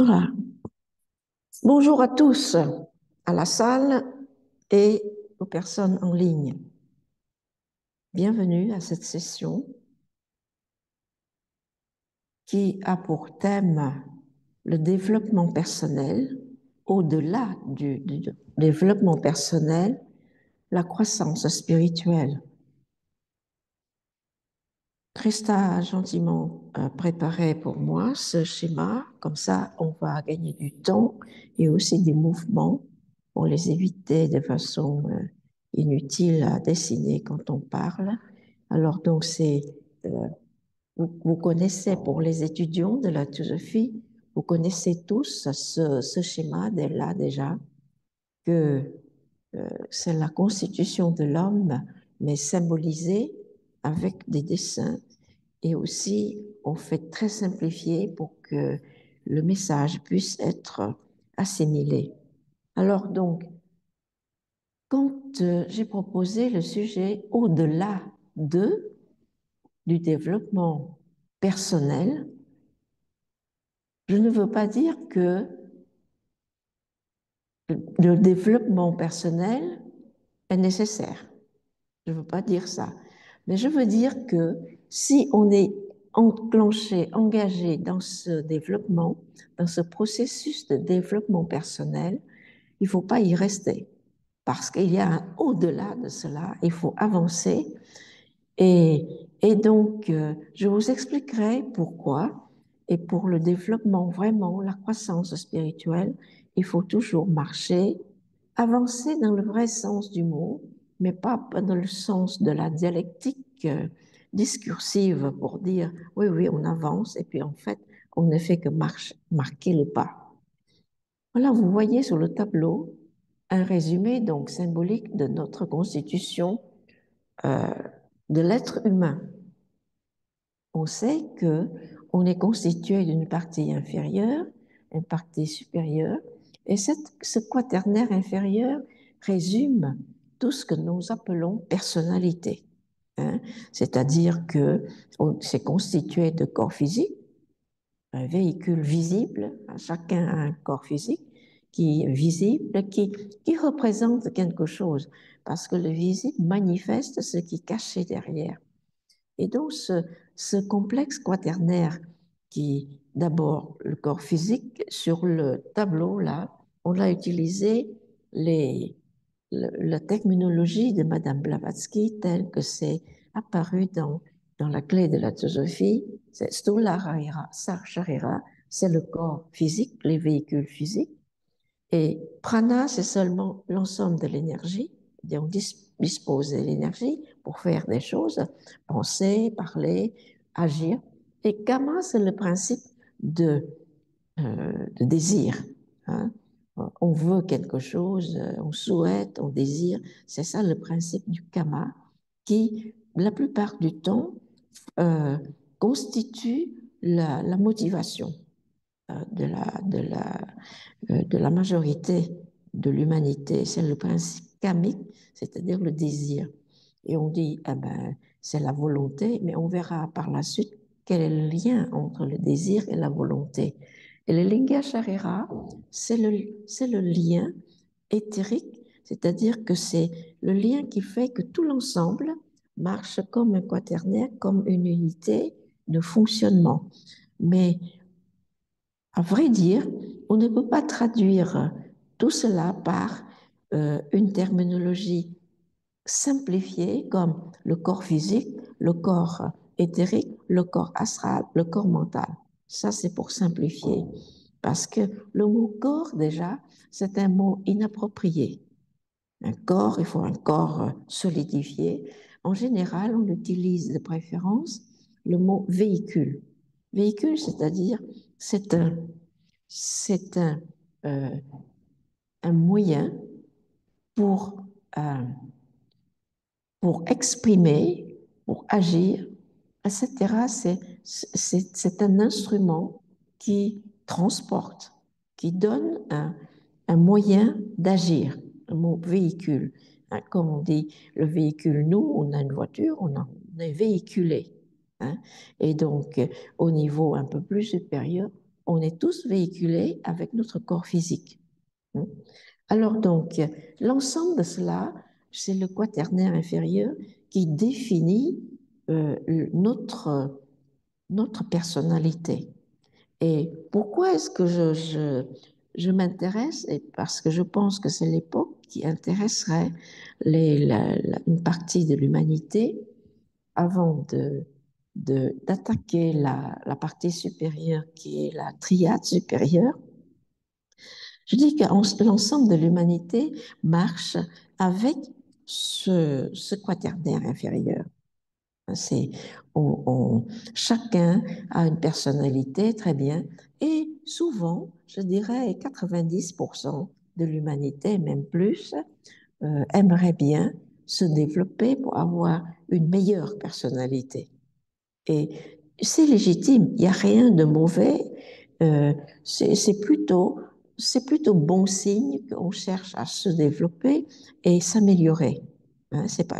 Voilà. Bonjour à tous, à la salle et aux personnes en ligne. Bienvenue à cette session qui a pour thème le développement personnel, au-delà du développement personnel, la croissance spirituelle. Christa a gentiment préparé pour moi ce schéma, comme ça on va gagner du temps et aussi des mouvements pour les éviter de façon inutile à dessiner quand on parle. Alors donc euh, vous connaissez pour les étudiants de la philosophie, vous connaissez tous ce schéma de là déjà, que c'est la constitution de l'homme, mais symbolisée avec des dessins et aussi, on fait très simplifié pour que le message puisse être assimilé. Alors donc, quand j'ai proposé le sujet au-delà du développement personnel, je ne veux pas dire que le développement personnel est nécessaire. Je ne veux pas dire ça. Mais je veux dire que si on est enclenché, engagé dans ce développement, dans ce processus de développement personnel, il ne faut pas y rester. Parce qu'il y a un au-delà de cela, il faut avancer. Et donc, je vous expliquerai pourquoi. Et pour le développement, vraiment, la croissance spirituelle, il faut toujours marcher, avancer dans le vrai sens du mot, mais pas dans le sens de la dialectique discursive pour dire oui, oui, on avance, et puis en fait, on ne fait que marquer le pas. Voilà, vous voyez sur le tableau un résumé donc symbolique de notre constitution euh, de l'être humain. On sait que on est constitué d'une partie inférieure, une partie supérieure, et ce quaternaire inférieur résume tout ce que nous appelons personnalité. Hein. C'est-à-dire que c'est constitué de corps physiques, un véhicule visible, chacun a un corps physique qui est visible, qui représente quelque chose, parce que le visible manifeste ce qui est caché derrière. Et donc, ce complexe quaternaire qui, d'abord, le corps physique, sur le tableau, là, on a utilisé la terminologie de Madame Blavatsky telle que c'est apparu dans la clé de la théosophie. C'est Stula Sharira, c'est le corps physique, les véhicules physiques. Et prana, c'est seulement l'ensemble de l'énergie. On dispose de l'énergie pour faire des choses, penser, parler, agir. Et kama, c'est le principe de désir. Hein. On veut quelque chose, on souhaite, on désire. C'est ça le principe du kama qui, la plupart du temps, euh, constitue la motivation de la majorité de l'humanité. C'est le principe kamique, c'est-à-dire le désir. Et on dit, eh ben, c'est la volonté, mais on verra par la suite quel est le lien entre le désir et la volonté. Et le Linga Sharira, c'est le lien éthérique, c'est-à-dire que c'est le lien qui fait que tout l'ensemble marche comme un quaternaire, comme une unité de fonctionnement. Mais à vrai dire, on ne peut pas traduire tout cela par une terminologie simplifiée comme le corps physique, le corps éthérique, le corps astral, le corps mental. Ça, c'est pour simplifier. Parce que le mot corps, déjà, c'est un mot inapproprié. Un corps, il faut un corps solidifié. En général, on utilise de préférence le mot véhicule. Véhicule, c'est-à-dire, c'est un, c'est euh, un moyen pour, euh, pour exprimer, pour agir, etc. C'est un instrument qui transporte, qui donne un moyen d'agir, un mot véhicule. Hein, comme on dit, le véhicule, nous, on a une voiture, on est véhiculé. Hein. Et donc, au niveau un peu plus supérieur, on est tous véhiculés avec notre corps physique. Hein. Alors donc, l'ensemble de cela, c'est le quaternaire inférieur qui définit notre personnalité. Et pourquoi est-ce que je m'intéresse? Et parce que je pense que c'est l'époque qui intéresserait une partie de l'humanité avant d'attaquer la partie supérieure qui est la triade supérieure. Je dis que l'ensemble de l'humanité marche avec ce quaternaire inférieur. C'est, on, on- chacun a une personnalité très bien et souvent, je dirais 90% de l'humanité, même plus, aimerait bien se développer pour avoir une meilleure personnalité. Et c'est légitime, il n'y a rien de mauvais. Euh, c'est c'est plutôt, c'est plutôt bon signe qu'on cherche à se développer et s'améliorer. Hein, c'est pas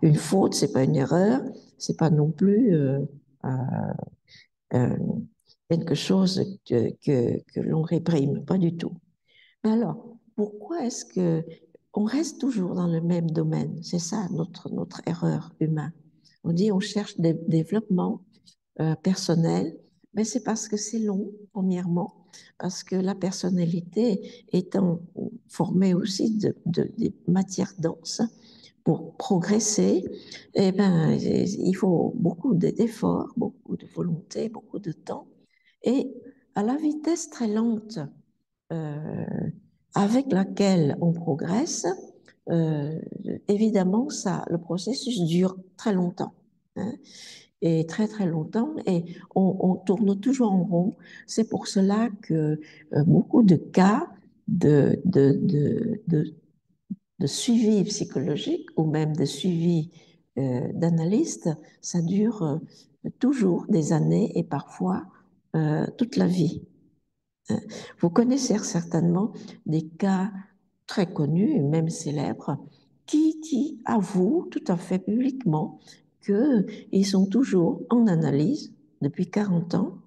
une faute, c'est pas une erreur, c'est pas non plus euh, euh, quelque chose que l'on réprime, pas du tout. Mais alors, pourquoi est-ce que on reste toujours dans le même domaine? C'est ça notre erreur humaine. On dit on cherche des développement personnel, mais c'est parce que c'est long, premièrement, parce que la personnalité étant formée aussi de matières denses, pour progresser, eh ben, il faut beaucoup d'efforts, beaucoup de volonté, beaucoup de temps. Et à la vitesse très lente euh, avec laquelle on progresse, euh, évidemment, ça, le processus dure très longtemps. Hein, et très très longtemps, et on tourne toujours en rond. C'est pour cela que beaucoup de cas de suivi psychologique ou même de suivi d'analyste, ça dure toujours des années et parfois toute la vie. Hein. Vous connaissez certainement des cas très connus, même célèbres, qui avouent tout à fait publiquement qu'ils sont toujours en analyse depuis 40 ans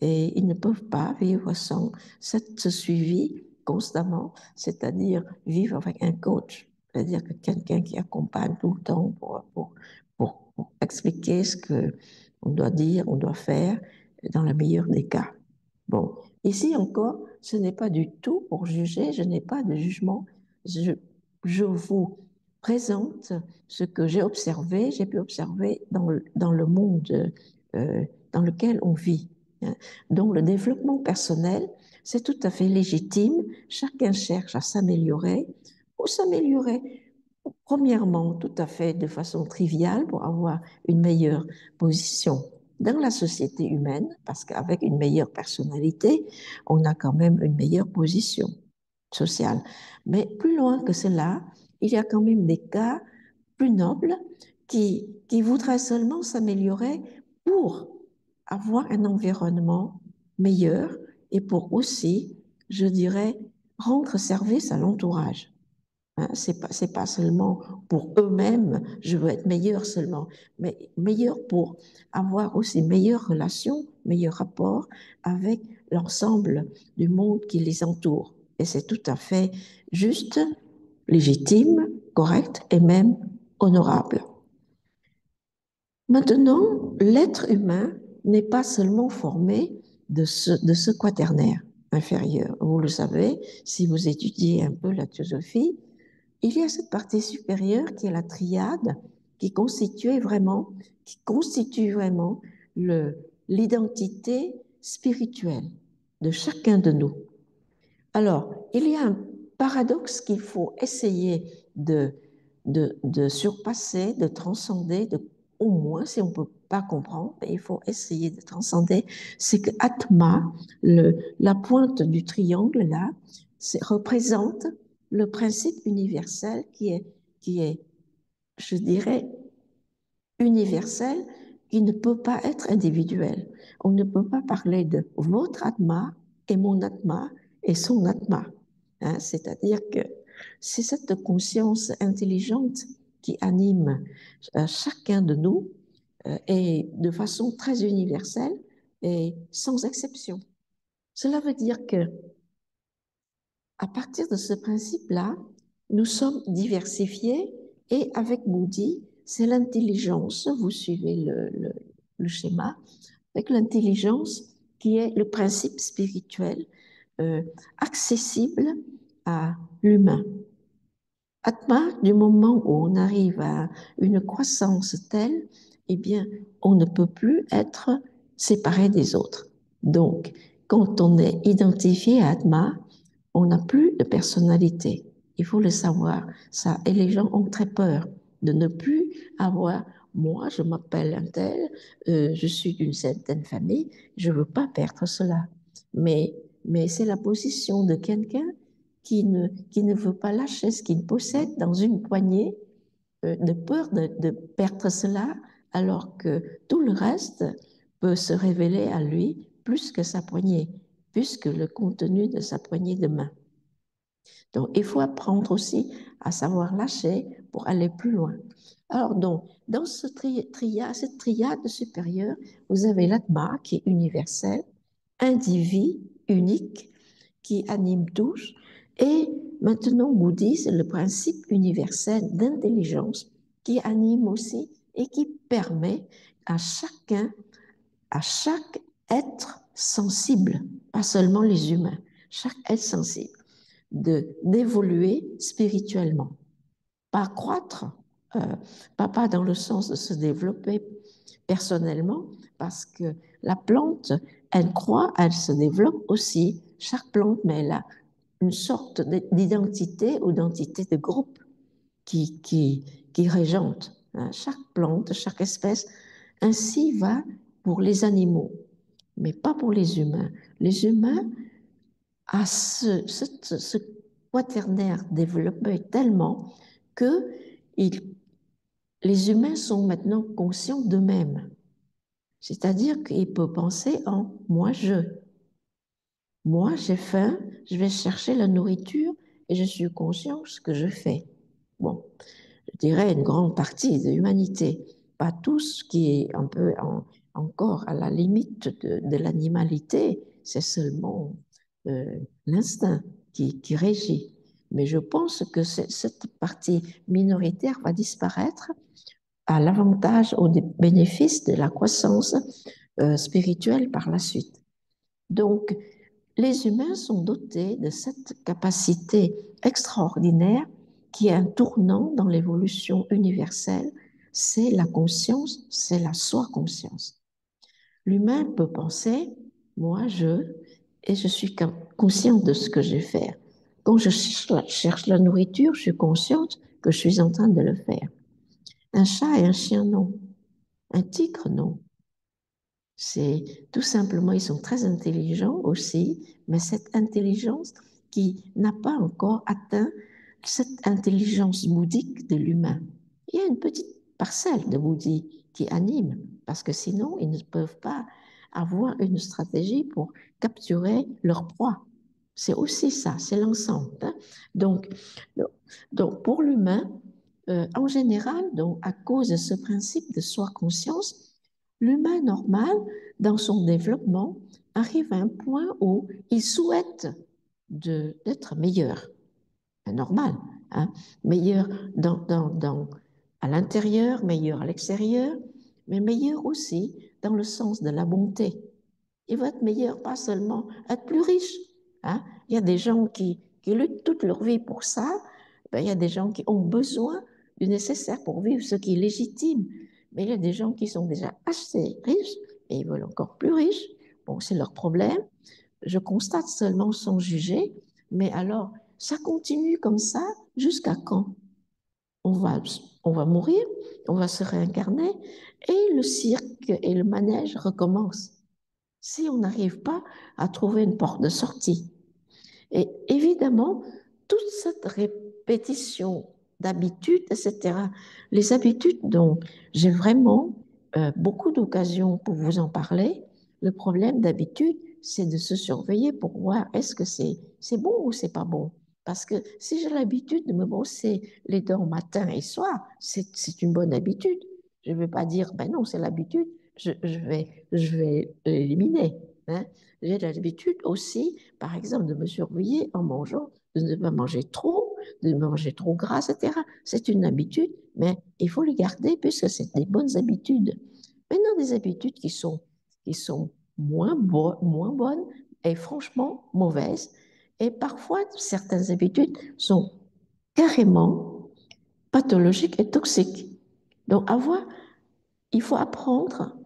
et ils ne peuvent pas vivre sans ce suivi constamment, c'est-à-dire vivre avec un coach, c'est-à-dire que quelqu'un qui accompagne tout le temps pour expliquer ce qu'on doit dire, on doit faire dans le meilleur des cas. Bon, ici encore, ce n'est pas du tout pour juger, je n'ai pas de jugement, je, je vous présente ce que j'ai pu observer dans le monde dans lequel on vit. Hein. Donc le développement personnel, c'est tout à fait légitime, chacun cherche à s'améliorer ou s'améliorer premièrement tout à fait de façon triviale pour avoir une meilleure position dans la société humaine, parce qu'avec une meilleure personnalité, on a quand même une meilleure position sociale. Mais plus loin que cela, il y a quand même des cas plus nobles qui voudraient seulement s'améliorer pour avoir un environnement meilleur et pour aussi, je dirais, rendre service à l'entourage. Hein, c'est pas seulement pour eux-mêmes, je veux être meilleur seulement, mais meilleur pour avoir aussi meilleures relations, meilleurs rapports avec l'ensemble du monde qui les entoure. Et c'est tout à fait juste, légitime, correct et même honorable. Maintenant, l'être humain n'est pas seulement formé de ce quaternaire inférieur. Vous le savez, si vous étudiez un peu la théosophie, il y a cette partie supérieure qui est la triade, qui constitue vraiment l'identité spirituelle de chacun de nous. Alors, il y a un paradoxe qu'il faut essayer de surpasser, de transcender, au moins, si on ne peut pas comprendre, il faut essayer de transcender, c'est que Atma, la pointe du triangle là, représente le principe universel qui est, je dirais, universel, qui ne peut pas être individuel. On ne peut pas parler de votre Atma et mon Atma et son Atma. Hein, c'est-à-dire que c'est cette conscience intelligente qui anime chacun de nous et de façon très universelle, et sans exception. Cela veut dire que à partir de ce principe-là, nous sommes diversifiés et avec Moody, c'est l'intelligence, vous suivez le schéma, avec l'intelligence qui est le principe spirituel euh, accessible à l'humain. Atma, du moment où on arrive à une croissance telle, eh bien, on ne peut plus être séparé des autres. Donc, quand on est identifié à Atma, on n'a plus de personnalité. Il faut le savoir, ça. Et les gens ont très peur de ne plus avoir, moi, je m'appelle un tel, je suis d'une certaine famille, je ne veux pas perdre cela. Mais, mais c'est la position de quelqu'un qui ne veut pas lâcher ce qu'il possède dans une poignée de peur de perdre cela, alors que tout le reste peut se révéler à lui plus que sa poignée, plus que le contenu de sa poignée de main. Donc, il faut apprendre aussi à savoir lâcher pour aller plus loin. Alors, donc, dans cette triade supérieure, vous avez l'Atma qui est universel, individu, unique, qui anime tous. Et maintenant, Bouddhi, c'est le principe universel d'intelligence qui anime aussi et qui permet à chacun, à chaque être sensible, pas seulement les humains, chaque être sensible, d'évoluer spirituellement, pas croître, euh, pas dans le sens de se développer personnellement, parce que la plante, elle croît, elle se développe aussi. Chaque plante, mais elle a une sorte d'identité ou d'entité de groupe qui régente. Hein. Chaque plante, chaque espèce, ainsi va pour les animaux, mais pas pour les humains. Les humains ont ce quaternaire développé tellement que les humains sont maintenant conscients d'eux-mêmes. C'est-à-dire qu'ils peuvent penser en moi, je. Moi, j'ai faim, je vais chercher la nourriture et je suis conscient de ce que je fais. Bon, je dirais une grande partie de l'humanité, pas tous qui est un peu encore à la limite de l'animalité, c'est seulement l'instinct qui régit. Mais je pense que cette partie minoritaire va disparaître à l'avantage ou des bénéfices de la croissance spirituelle par la suite. Donc, les humains sont dotés de cette capacité extraordinaire qui est un tournant dans l'évolution universelle, c'est la conscience, c'est la soi-conscience. L'humain peut penser, moi, et je suis conscient de ce que je vais faire. Quand je cherche la nourriture, je suis consciente que je suis en train de le faire. Un chat et un chien, non. Un tigre, non. C'est tout simplement, ils sont très intelligents aussi, mais cette intelligence qui n'a pas encore atteint cette intelligence bouddhique de l'humain. Il y a une petite parcelle de bouddhi qui anime, parce que sinon, ils ne peuvent pas avoir une stratégie pour capturer leur proie. C'est aussi ça, c'est l'ensemble. Hein. Donc, donc, pour l'humain, en général, donc, à cause de ce principe de soi-conscience, l'humain normal, dans son développement, arrive à un point où il souhaite d'être meilleur, normal, hein, meilleur à l'intérieur, meilleur à l'extérieur, mais meilleur aussi dans le sens de la bonté. Il va être meilleur, pas seulement être plus riche. Hein. Il y a des gens qui luttent toute leur vie pour ça. Ben, il y a des gens qui ont besoin du nécessaire pour vivre, ce qui est légitime. Mais il y a des gens qui sont déjà assez riches et ils veulent encore plus riches. Bon, c'est leur problème. Je constate seulement sans juger. Mais alors, ça continue comme ça jusqu'à quand? On va, on va mourir, on va se réincarner et le cirque et le manège recommencent si on n'arrive pas à trouver une porte de sortie. Et évidemment, toute cette répétition d'habitudes, etc., les habitudes dont j'ai vraiment beaucoup d'occasions pour vous en parler, le problème d'habitude, c'est de se surveiller pour voir est-ce que c'est bon ou c'est pas bon. Parce que si j'ai l'habitude de me brosser les dents matin et soir, c'est une bonne habitude. Je ne veux pas dire, ben non, c'est l'habitude. je vais l'éliminer. Hein. J'ai l'habitude aussi, par exemple, de me surveiller en mangeant, de ne pas manger trop, de ne pas manger trop gras, etc. C'est une habitude, mais il faut les garder puisque c'est des bonnes habitudes. Maintenant, des habitudes qui sont moins bonnes et franchement mauvaises. Et parfois, certaines habitudes sont carrément pathologiques et toxiques. Donc, il faut apprendre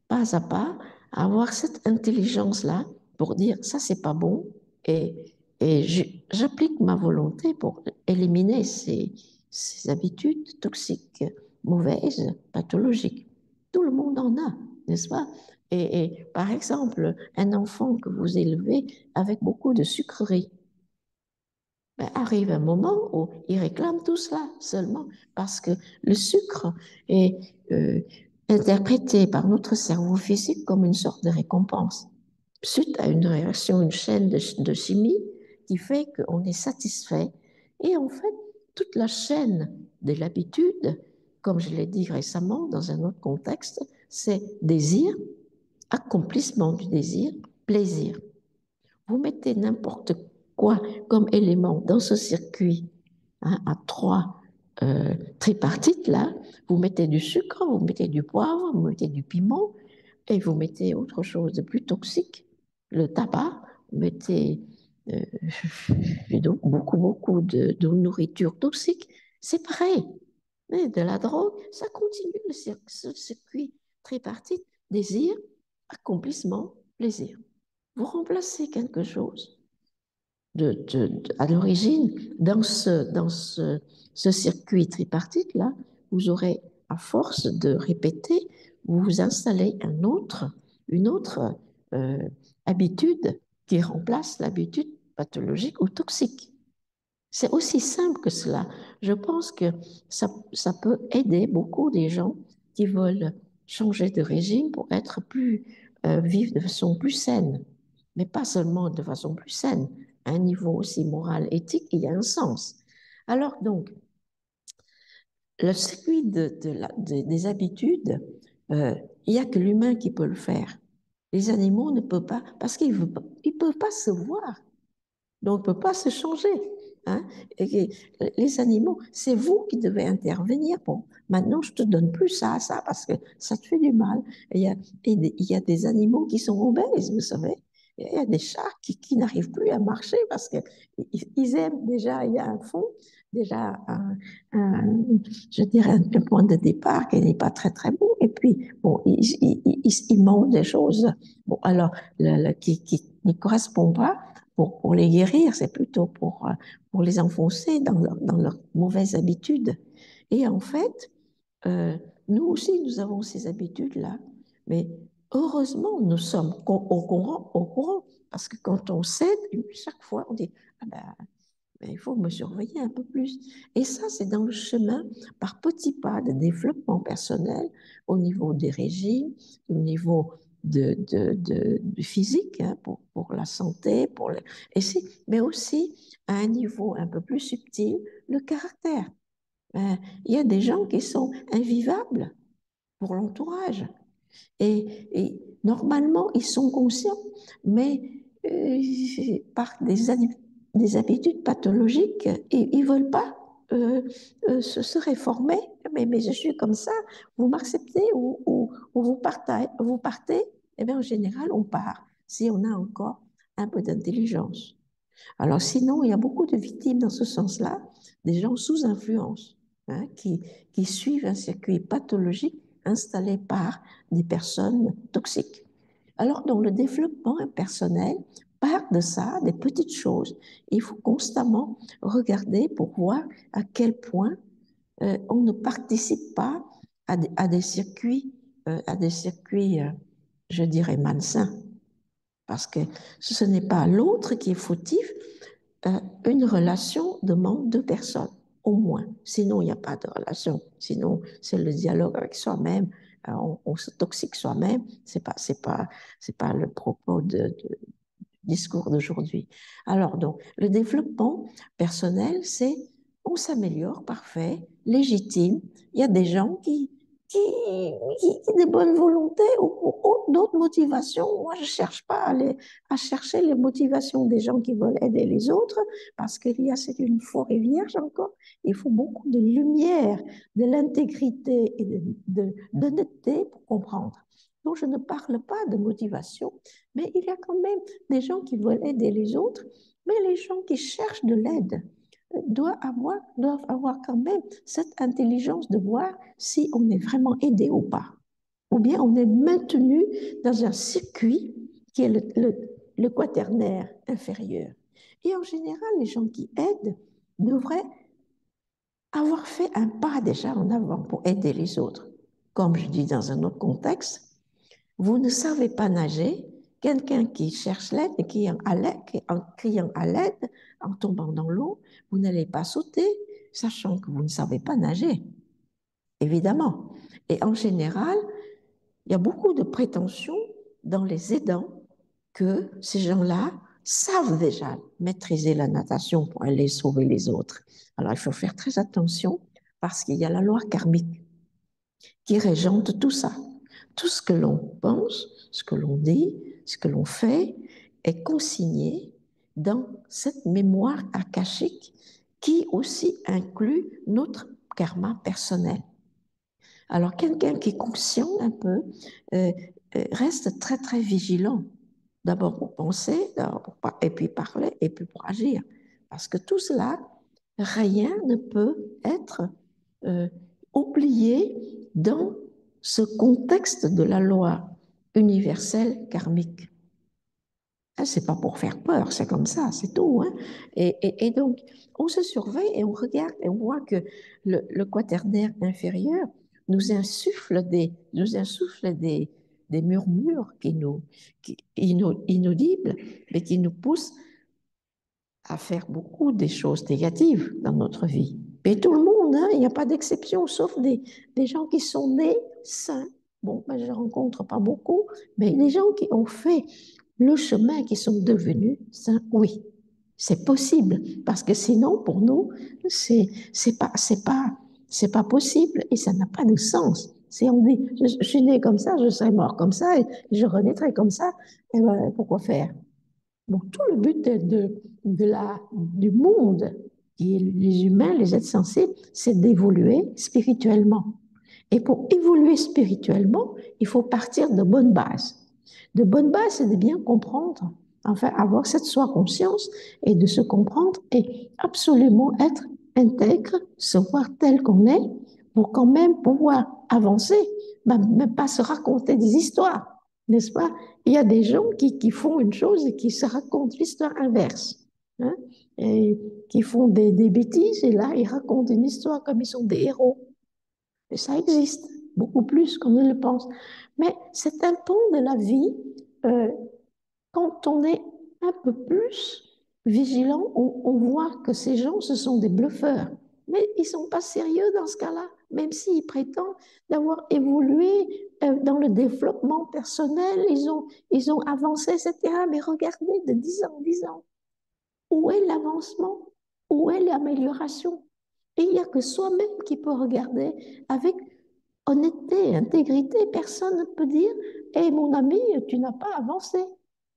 pas à pas à avoir cette intelligence-là pour dire ça, c'est pas bon et j'applique ma volonté pour éliminer ces habitudes toxiques, mauvaises, pathologiques. Tout le monde en a, n'est-ce pas? Par exemple, un enfant que vous élevez avec beaucoup de sucreries, ben, arrive un moment où il réclame tout cela seulement parce que le sucre est interprété par notre cerveau physique comme une sorte de récompense, suite à une réaction, une chaîne de chimie qui fait qu'on est satisfait. Et en fait, toute la chaîne de l'habitude, comme je l'ai dit récemment dans un autre contexte, c'est désir, accomplissement du désir, plaisir. Vous mettez n'importe quoi comme élément dans ce circuit hein, à trois tripartites là, vous mettez du sucre, vous mettez du poivre, vous mettez du piment et vous mettez autre chose de plus toxique, le tabac, vous mettez euh, donc beaucoup de nourriture toxique, c'est pareil. Mais de la drogue, ça continue ce circuit tripartite, désir, accomplissement, plaisir. Vous remplacez quelque chose à l'origine, ce circuit tripartite-là, vous aurez, à force de répéter, vous vous installez une autre euh, habitude qui remplace l'habitude pathologique ou toxique. C'est aussi simple que cela. Je pense que ça peut aider beaucoup des gens qui veulent changer de régime pour être vivre de façon plus saine, mais pas seulement de façon plus saine, à un niveau aussi moral, éthique, il y a un sens. Alors donc, le circuit des habitudes, il n'y a que l'humain qui peut le faire. Les animaux ne peuvent pas, parce qu'ils ne peuvent pas se voir. Donc, on ne peut pas se changer. Hein? Et les animaux, c'est vous qui devez intervenir. Bon, maintenant, je te donne plus ça, parce que ça te fait du mal. Il y a des animaux qui sont obèses, vous savez. Il y a des chats qui n'arrivent plus à marcher parce qu'ils aiment déjà, il y a un fond, déjà, un, je dirais, un point de départ qui n'est pas très, très beau. Et puis, bon, ils mangent des choses bon, alors, qui ne correspondent pas pour les guérir, c'est plutôt pour les enfoncer dans leurs mauvaises habitudes. Et en fait, euh, nous aussi, nous avons ces habitudes-là, mais heureusement, nous sommes au courant, parce que quand on cède, chaque fois, on dit, ah ben, il faut me surveiller un peu plus. Et ça, c'est dans le chemin, par petits pas de développement personnel, au niveau des régimes, au niveau du physique, hein, pour la santé, mais aussi à un niveau un peu plus subtil, le caractère. Il y a des gens qui sont invivables pour l'entourage. Et normalement, ils sont conscients, mais par des habitudes pathologiques, ils ne veulent pas se réformer. Mais je suis comme ça, vous m'acceptez ou vous partez. Eh bien, en général, on part si on a encore un peu d'intelligence. Alors sinon, il y a beaucoup de victimes dans ce sens-là, des gens sous influence, hein, qui suivent un circuit pathologique installé par des personnes toxiques. Alors, dans le développement personnel, part de ça, des petites choses. Il faut constamment regarder pour voir à quel point on ne participe pas à des circuits, je dirais, malsains. Parce que ce n'est pas l'autre qui est fautif, une relation demande deux personnes, au moins. Sinon, il n'y a pas de relation. Sinon, c'est le dialogue avec soi-même. On se toxique soi-même. C'est pas le propos du discours d'aujourd'hui. Alors, donc, le développement personnel, c'est on s'améliore, parfait, légitime. Il y a des gens qui de bonne volonté ou d'autres motivations. Moi, je ne cherche pas à chercher les motivations des gens qui veulent aider les autres, parce qu'il y a, c'est une forêt vierge encore. Il faut beaucoup de lumière, de l'intégrité et d'honnêteté pour comprendre. Donc, je ne parle pas de motivation, mais il y a quand même des gens qui veulent aider les autres, mais les gens qui cherchent de l'aide doivent avoir quand même cette intelligence de voir si on est vraiment aidé ou pas. Ou bien on est maintenu dans un circuit qui est le quaternaire inférieur. Et en général, les gens qui aident devraient avoir fait un pas déjà en avant pour aider les autres. Comme je dis dans un autre contexte, vous ne savez pas nager, quelqu'un qui cherche l'aide et qui en criant à l'aide, en tombant dans l'eau, vous n'allez pas sauter, sachant que vous ne savez pas nager, évidemment. Et en général, il y a beaucoup de prétentions dans les aidants que ces gens-là savent déjà maîtriser la natation pour aller sauver les autres. Alors, il faut faire très attention parce qu'il y a la loi karmique qui régente tout ça. Tout ce que l'on pense, ce que l'on dit, ce que l'on fait est consigné dans cette mémoire akashique qui aussi inclut notre karma personnel. Alors, quelqu'un qui est conscient un peu euh, reste très, très vigilant. D'abord pour penser, et puis parler, et puis pour agir. Parce que tout cela, rien ne peut être euh, oublié dans ce contexte de la loi universelle karmique. C'est pas pour faire peur, c'est comme ça, c'est tout. Hein. Et donc, on se surveille et on regarde et on voit que le quaternaire inférieur nous insuffle des murmures inaudibles, mais qui nous poussent à faire beaucoup des choses négatives dans notre vie. Mais tout le monde, hein, il n'y a pas d'exception, sauf des gens qui sont nés sains. Bon, ben, je ne rencontre pas beaucoup, mais les gens qui ont fait le chemin, qui sont devenus saints, oui, c'est possible. Parce que sinon, pour nous, c'est pas possible et ça n'a pas de sens. Si on dit, je suis né comme ça, je serai mort comme ça et je renaîtrai comme ça, eh ben, pourquoi faire? Donc, tout le but du monde, qui est les humains, les êtres sensibles, c'est d'évoluer spirituellement. Et pour évoluer spirituellement, il faut partir de bonnes bases. De bonnes bases, c'est de bien comprendre, enfin, avoir cette soi-conscience et de se comprendre et absolument être intègre, se voir tel qu'on est, pour quand même pouvoir avancer, même pas se raconter des histoires, n'est-ce pas? Il y a des gens qui font une chose et qui se racontent l'histoire inverse, hein, et qui font des bêtises, et là, ils racontent une histoire comme ils sont des héros. Et ça existe, beaucoup plus qu'on ne le pense. Mais c'est un pan de la vie, euh, quand on est un peu plus vigilant, on voit que ces gens, ce sont des bluffeurs. Mais ils ne sont pas sérieux dans ce cas-là, même s'ils prétendent d'avoir évolué dans le développement personnel, ils ont avancé, etc. Mais regardez, de 10 ans en 10 ans, où est l'avancement? Où est l'amélioration? Et il n'y a que soi-même qui peut regarder avec honnêteté, intégrité. Personne ne peut dire, hé mon ami, tu n'as pas avancé.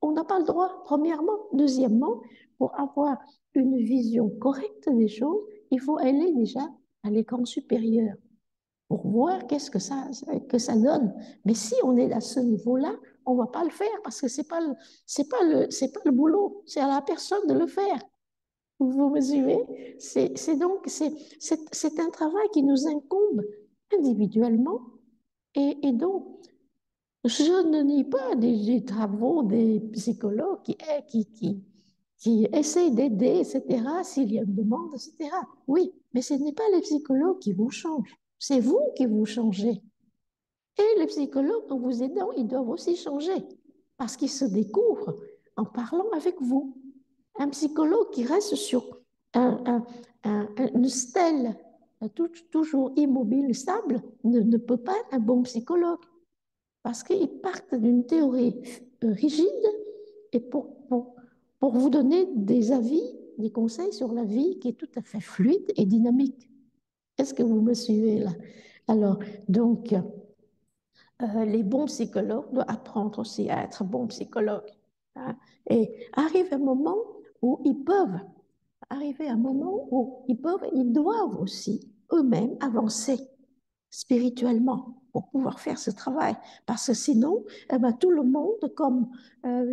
On n'a pas le droit, premièrement. Deuxièmement, pour avoir une vision correcte des choses, il faut aller déjà à l'écran supérieur pour voir qu'est-ce que ça donne. Mais si on est à ce niveau-là, on ne va pas le faire parce que c'est pas le boulot, c'est à la personne de le faire. Vous me suivez? C'est un travail qui nous incombe individuellement. Et donc, je ne nie pas des travaux des psychologues qui essayent d'aider, etc., s'il y a une demande, etc. Oui, mais ce n'est pas les psychologues qui vous changent, c'est vous qui vous changez. Et les psychologues, en vous aidant, ils doivent aussi changer, parce qu'ils se découvrent en parlant avec vous. Un psychologue qui reste sur un, une stèle toujours immobile, stable, ne peut pas être un bon psychologue. Parce qu'ils partent d'une théorie rigide et pour vous donner des avis, des conseils sur la vie qui est tout à fait fluide et dynamique. Est-ce que vous me suivez là? Alors, donc, les bons psychologues doivent apprendre aussi à être bons psychologues, hein. Et arrive un moment où ils peuvent, arriver un moment où ils peuvent, ils doivent aussi eux-mêmes avancer spirituellement pour pouvoir faire ce travail. Parce que sinon, eh ben, tout le monde, comme un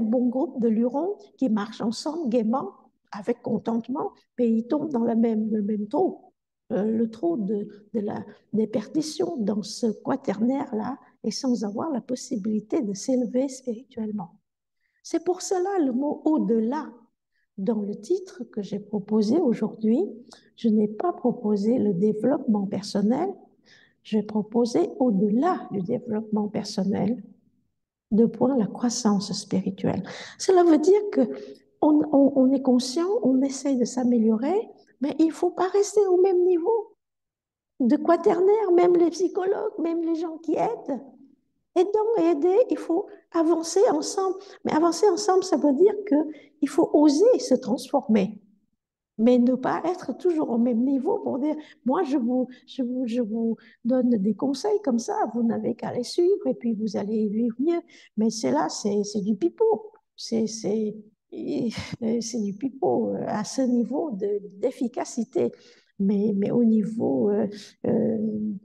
bon groupe de lurons qui marchent ensemble gaiement, avec contentement, mais ils tombent dans le même trou. Le trou des perditions dans ce quaternaire-là et sans avoir la possibilité de s'élever spirituellement. C'est pour cela le mot au-delà. Dans le titre que j'ai proposé aujourd'hui, je n'ai pas proposé le développement personnel, j'ai proposé au-delà du développement personnel, de point la croissance spirituelle. Cela veut dire que on est conscient, on essaye de s'améliorer, mais il ne faut pas rester au même niveau de quaternaire, même les psychologues, même les gens qui aident. Aidons et aider, il faut avancer ensemble. Mais avancer ensemble, ça veut dire qu'il faut oser se transformer, mais ne pas être toujours au même niveau pour dire, moi, je vous donne des conseils comme ça, vous n'avez qu'à les suivre et puis vous allez vivre mieux. Mais c'est là, c'est du pipeau. C'est du pipeau à ce niveau d'efficacité. Mais au niveau, euh,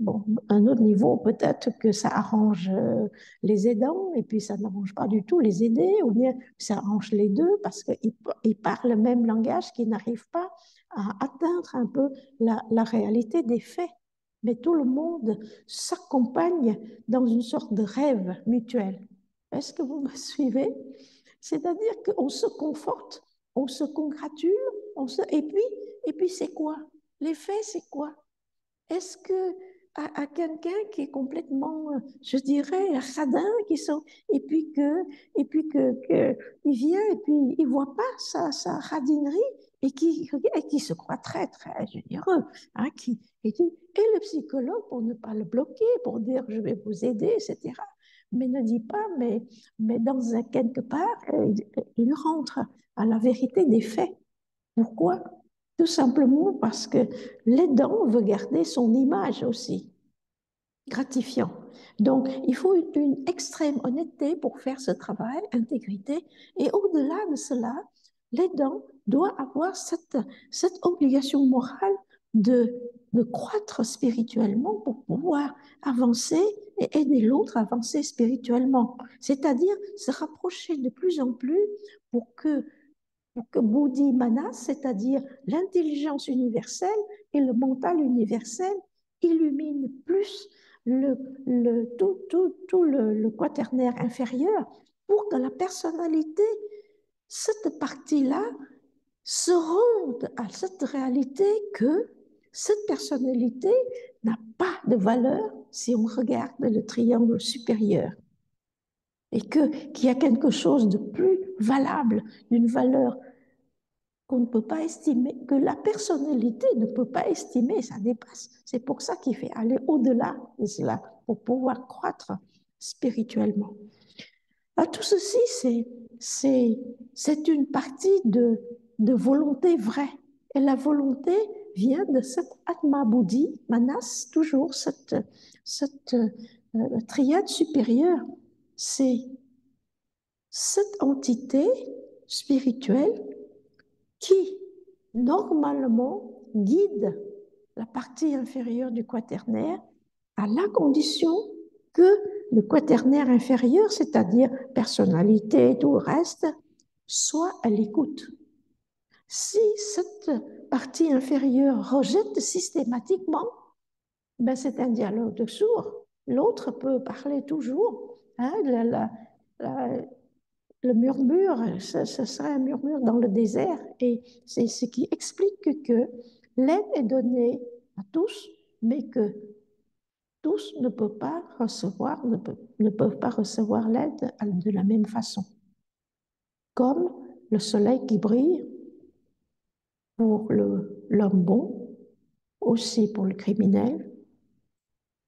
bon, un autre niveau, peut-être que ça arrange les aidants et puis ça n'arrange pas du tout les aider, ou bien ça arrange les deux parce qu'ils parlent le même langage, qu'ils n'arrivent pas à atteindre un peu la réalité des faits. Mais tout le monde s'accompagne dans une sorte de rêve mutuel. Est-ce que vous me suivez? C'est-à-dire qu'on se conforte, on se congratule, et puis c'est quoi? Les faits, c'est quoi? Est-ce que à quelqu'un qui est complètement, je dirais, radin, et puis il vient et puis il voit pas sa radinerie et qui se croit très, très généreux, hein, et le psychologue, pour ne pas le bloquer, pour dire je vais vous aider, etc., mais ne dit pas, mais dans quelque part, il rentre à la vérité des faits. Pourquoi? Tout simplement parce que l'aidant veut garder son image aussi, gratifiant. Donc, il faut une extrême honnêteté pour faire ce travail, intégrité. Et au-delà de cela, l'aidant doit avoir cette obligation morale de croître spirituellement pour pouvoir avancer et aider l'autre à avancer spirituellement. C'est-à-dire se rapprocher de plus en plus pour que Bodhi Manas, c'est-à-dire l'intelligence universelle et le mental universel, illumine plus tout le quaternaire inférieur pour que la personnalité, cette partie-là, se rende à cette réalité que cette personnalité n'a pas de valeur si on regarde le triangle supérieur et qu'il y a quelque chose de plus valable, d'une valeur qu'on ne peut pas estimer, que la personnalité ne peut pas estimer, ça dépasse. C'est pour ça qu'il fait aller au-delà de cela, pour pouvoir croître spirituellement. Alors, tout ceci, c'est une partie de volonté vraie. Et la volonté vient de cette Atma Buddhi, Manas, toujours cette triade supérieure. C'est cette entité spirituelle qui, normalement, guide la partie inférieure du quaternaire à la condition que le quaternaire inférieur, c'est-à-dire personnalité et tout le reste, soit à l'écoute. Si cette partie inférieure rejette systématiquement, ben c'est un dialogue de sourds. L'autre peut parler toujours. Hein, le murmure, ce serait un murmure dans le désert. Et c'est ce qui explique que l'aide est donnée à tous, mais que tous ne peuvent pas recevoir, ne peuvent pas recevoir l'aide de la même façon. Comme le soleil qui brille pour l'homme bon, aussi pour le criminel,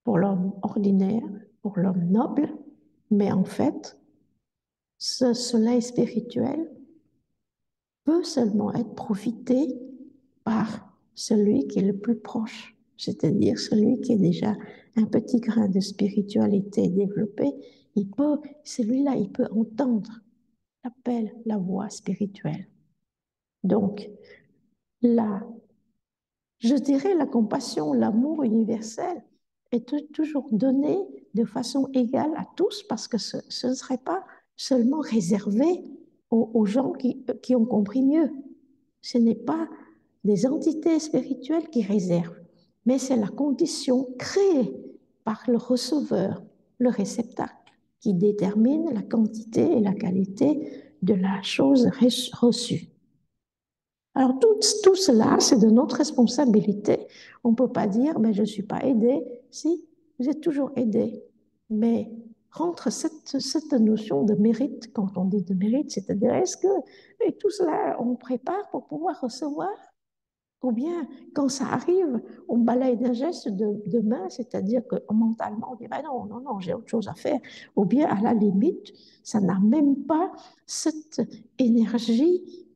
pour l'homme ordinaire, pour l'homme noble, mais en fait, ce soleil spirituel peut seulement être profité par celui qui est le plus proche, c'est-à-dire celui qui a déjà un petit grain de spiritualité développé, celui-là, il peut entendre l'appel, la voix spirituelle. Donc, là, je dirais la compassion, l'amour universel est toujours donné de façon égale à tous parce que ce ne serait pas seulement réservé aux gens qui ont compris mieux. Ce n'est pas des entités spirituelles qui réservent, mais c'est la condition créée par le receveur, le réceptacle, qui détermine la quantité et la qualité de la chose reçue. Alors tout cela, c'est de notre responsabilité. On ne peut pas dire, mais je ne suis pas aidé. Si, vous êtes toujours aidé. Mais rentre cette notion de mérite, quand on dit de mérite, c'est-à-dire est-ce que et tout cela, on prépare pour pouvoir recevoir? Ou bien, quand ça arrive, on balaye d'un geste de main, c'est-à-dire que mentalement, on dit, ben non, non, non, j'ai autre chose à faire. Ou bien, à la limite, ça n'a même pas cette énergie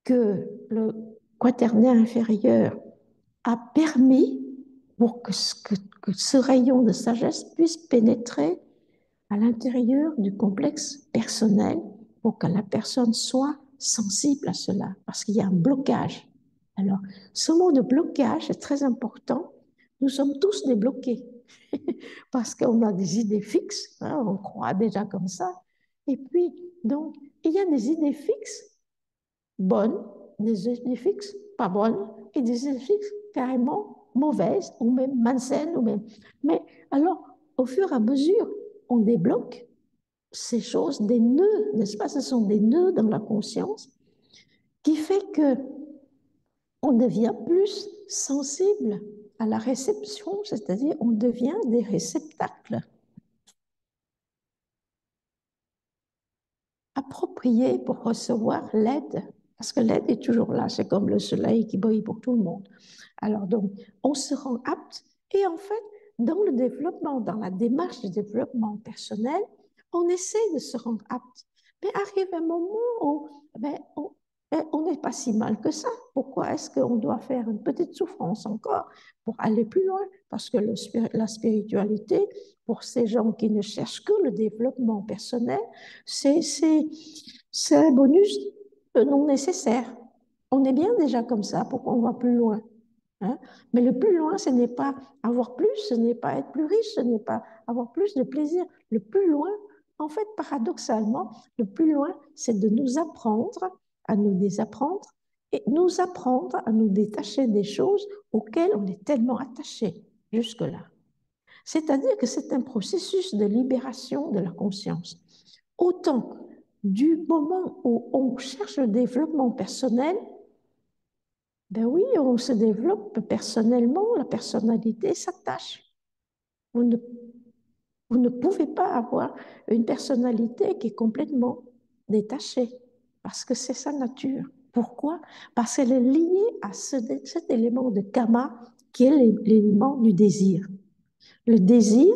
que le quaternaire inférieur a permis pour que ce rayon de sagesse puisse pénétrer à l'intérieur du complexe personnel pour que la personne soit sensible à cela, parce qu'il y a un blocage. Alors, ce mot de blocage est très important. Nous sommes tous débloqués parce qu'on a des idées fixes, hein, on croit déjà comme ça. Et puis, donc, il y a des idées fixes bonnes, des idées fixes pas bonnes, et des idées fixes carrément mauvaises, ou même malsaines, ou même. Mais alors, au fur et à mesure, on débloque ces choses, des nœuds, n'est-ce pas? Ce sont des nœuds dans la conscience qui fait que on devient plus sensible à la réception, c'est-à-dire on devient des réceptacles appropriés pour recevoir l'aide, parce que l'aide est toujours là, c'est comme le soleil qui brille pour tout le monde. Alors donc, on se rend apte et en fait, dans le développement, dans la démarche de développement personnel, on essaie de se rendre apte. Mais arrive un moment où ben, on n'est pas si mal que ça. Pourquoi est-ce qu'on doit faire une petite souffrance encore pour aller plus loin? Parce que la spiritualité, pour ces gens qui ne cherchent que le développement personnel, c'est un bonus non nécessaire. On est bien déjà comme ça, pourquoi on va plus loin? Hein? Mais le plus loin, ce n'est pas avoir plus, ce n'est pas être plus riche, ce n'est pas avoir plus de plaisir. Le plus loin, en fait, paradoxalement, le plus loin, c'est de nous apprendre à nous désapprendre et nous apprendre à nous détacher des choses auxquelles on est tellement attaché jusque-là. C'est-à-dire que c'est un processus de libération de la conscience. Autant du moment où on cherche le développement personnel, ben oui, on se développe personnellement, la personnalité s'attache. Vous ne, vous ne pouvez pas avoir une personnalité qui est complètement détachée, parce que c'est sa nature. Pourquoi? Parce qu'elle est liée à cet élément de karma qui est l'élément du désir. Le désir,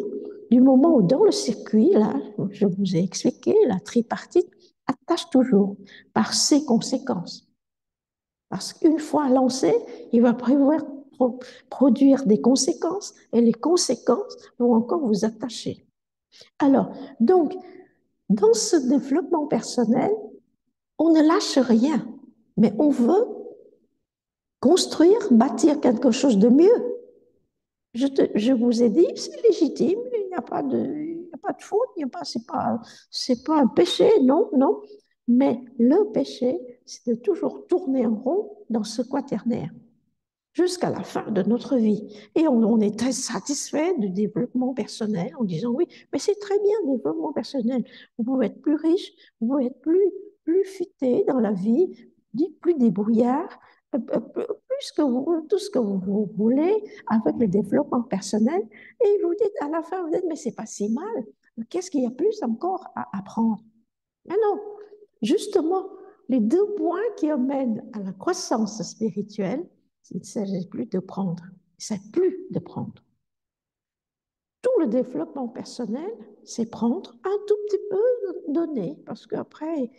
du moment où dans le circuit, là, je vous ai expliqué, la tripartite attache toujours par ses conséquences. Parce qu'une fois lancé, il va prévoir produire des conséquences et les conséquences vont encore vous attacher. Alors, donc, dans ce développement personnel, on ne lâche rien, mais on veut construire, bâtir quelque chose de mieux. Je vous ai dit, c'est légitime, il n'y a pas de faute, c'est pas un péché, non, non. Mais le péché, c'est de toujours tourner en rond dans ce quaternaire jusqu'à la fin de notre vie. Et on est très satisfait du développement personnel en disant oui, mais c'est très bien le développement personnel. Vous pouvez être plus riche, vous pouvez être plus futé dans la vie, plus débrouillard, plus que tout ce que vous voulez avec le développement personnel. Et vous dites à la fin, vous dites, mais c'est pas si mal. Qu'est-ce qu'il y a plus encore à apprendre? Mais non, justement, les deux points qui amènent à la croissance spirituelle, il ne s'agit plus de prendre, il ne s'agit plus de prendre. Tout le développement personnel, c'est prendre un tout petit peu donné, parce qu'après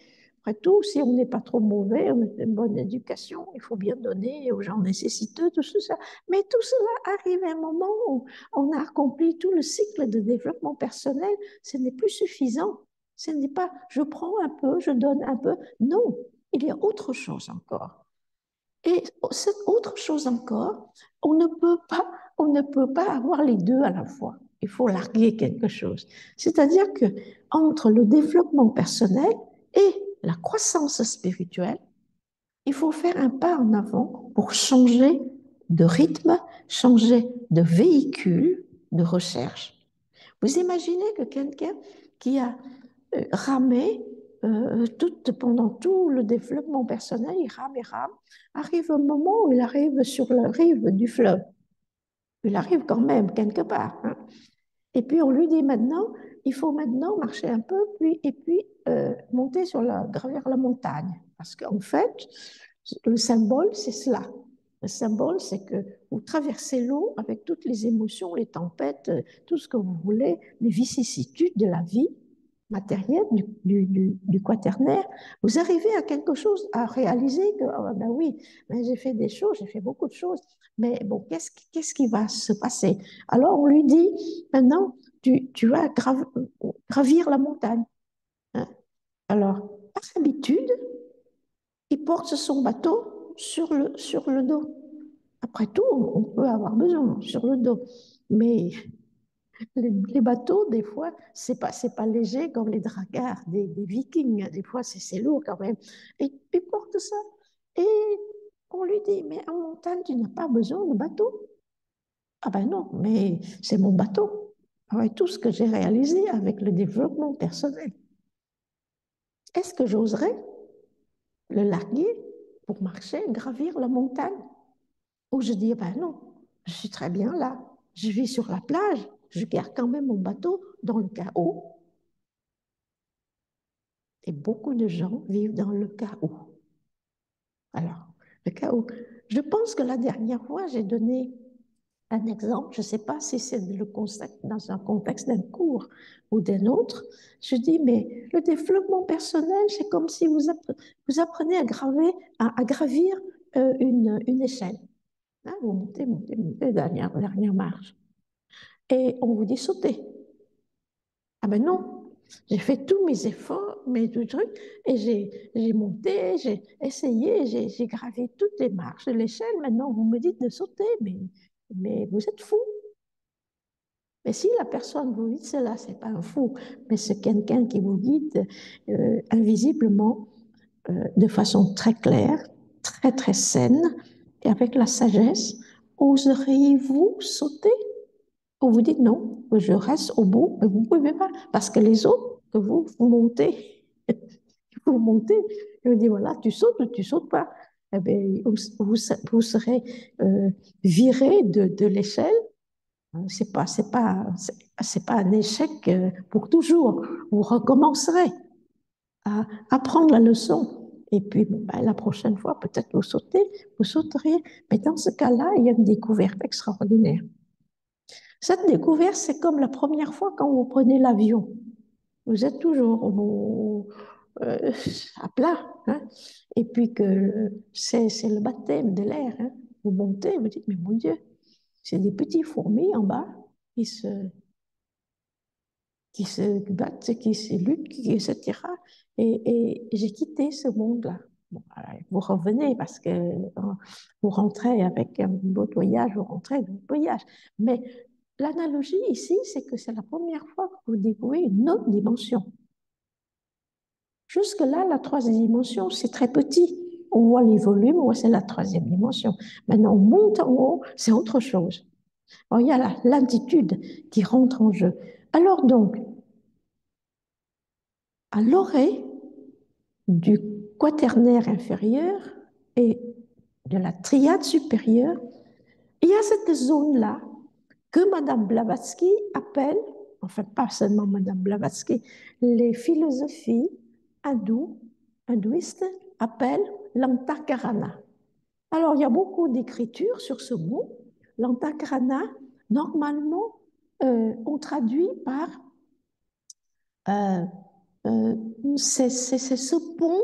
Après tout, si on n'est pas trop mauvais, on a une bonne éducation, il faut bien donner aux gens nécessiteux, tout ça. Mais tout cela arrive à un moment où on a accompli tout le cycle de développement personnel. Ce n'est plus suffisant. Ce n'est pas je prends un peu, je donne un peu. Non, il y a autre chose encore. Et cette autre chose encore, on ne peut pas, on ne peut pas avoir les deux à la fois. Il faut larguer quelque chose. C'est-à-dire que entre le développement personnel et la croissance spirituelle, il faut faire un pas en avant pour changer de rythme, changer de véhicule de recherche. Vous imaginez que quelqu'un qui a ramé pendant tout le développement personnel, il rame, arrive un moment où il arrive sur la rive du fleuve. Il arrive quand même quelque part, hein. Et puis on lui dit maintenant, il faut maintenant marcher un peu, et puis monter gravir la montagne. Parce qu'en fait, le symbole, c'est cela. Le symbole, c'est que vous traversez l'eau avec toutes les émotions, les tempêtes, tout ce que vous voulez, les vicissitudes de la vie matérielle, du quaternaire. Vous arrivez à quelque chose, à réaliser que, oh, ben oui, ben j'ai fait des choses, j'ai fait beaucoup de choses, mais bon, qu'est-ce qui va se passer? Alors on lui dit, maintenant, tu vas gravir la montagne, hein. Alors, par habitude, il porte son bateau sur le dos. Après tout, on peut avoir besoin sur le dos. Mais les bateaux, des fois, c'est pas léger comme les dragars des Vikings. Des fois, c'est lourd quand même. Et il porte ça. Et on lui dit, mais en montagne, tu n'as pas besoin de bateau. Ah ben non, mais c'est mon bateau. Avec tout ce que j'ai réalisé avec le développement personnel. Est-ce que j'oserais le larguer pour marcher, gravir la montagne? Ou je dis, ben non, je suis très bien là. Je vis sur la plage. Je garde quand même mon bateau dans le chaos. Et beaucoup de gens vivent dans le chaos. Alors, le chaos. Je pense que la dernière fois, j'ai donné un exemple, je ne sais pas si c'est dans un contexte d'un cours ou d'un autre. Je dis, mais le développement personnel, c'est comme si vous apprenez à gravir une échelle. Hein, vous montez, montez, montez, dernière marche. Et on vous dit sauter. Ah ben non, j'ai fait tous mes efforts, mes tout trucs, et j'ai monté, j'ai essayé, j'ai gravi toutes les marches de l'échelle. Maintenant, vous me dites de sauter, mais vous êtes fou. Mais si la personne vous dit cela, ce n'est pas un fou, mais c'est quelqu'un qui vous guide invisiblement, de façon très claire, très très saine, et avec la sagesse. Oseriez-vous sauter? Ou vous dites non, je reste au bout, mais vous ne pouvez pas, parce que les autres, que vous montez, vous montez, je dis voilà, tu sautes ou tu sautes pas. Eh bien, vous serez viré de l'échelle. C'est pas un échec pour toujours. Vous recommencerez à apprendre la leçon. Et puis, bon, ben, la prochaine fois, peut-être vous sauteriez. Mais dans ce cas-là, il y a une découverte extraordinaire. Cette découverte, c'est comme la première fois quand vous prenez l'avion. Vous êtes toujours euh, à plat, hein. Et puis que c'est le baptême de l'air, hein. Vous montez, vous dites, mais mon Dieu, c'est des petits fourmis en bas qui se, qui se battent, qui se luttent, etc. Et j'ai quitté ce monde-là. Bon, vous revenez parce que vous rentrez avec un beau voyage, vous rentrez d'un voyage. Mais l'analogie ici, c'est que c'est la première fois que vous découvrez une autre dimension. Jusque-là, la troisième dimension, c'est très petit. On voit les volumes, c'est la troisième dimension. Maintenant, on monte en haut, c'est autre chose. Alors, il y a l'altitude qui rentre en jeu. Alors donc, à l'orée du quaternaire inférieur et de la triade supérieure, il y a cette zone-là que Madame Blavatsky appelle, enfin pas seulement Madame Blavatsky, les philosophies hindouistes appellent l'antakarana. Alors il y a beaucoup d'écritures sur ce mot. L'antakarana, normalement, on traduit par euh, euh, c'est ce pont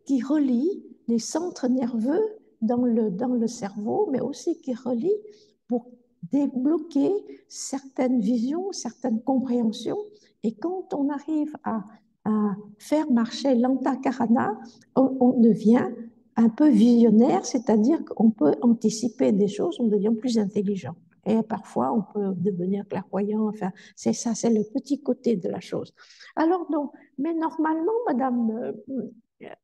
qui relie les centres nerveux dans le cerveau, mais aussi qui relie pour débloquer certaines visions, certaines compréhensions. Et quand on arrive à faire marcher l'antakarana, on devient un peu visionnaire, c'est-à-dire qu'on peut anticiper des choses, on devient plus intelligent. Et parfois, on peut devenir clairvoyant. Enfin, c'est ça, c'est le petit côté de la chose. Alors, donc, mais normalement, Madame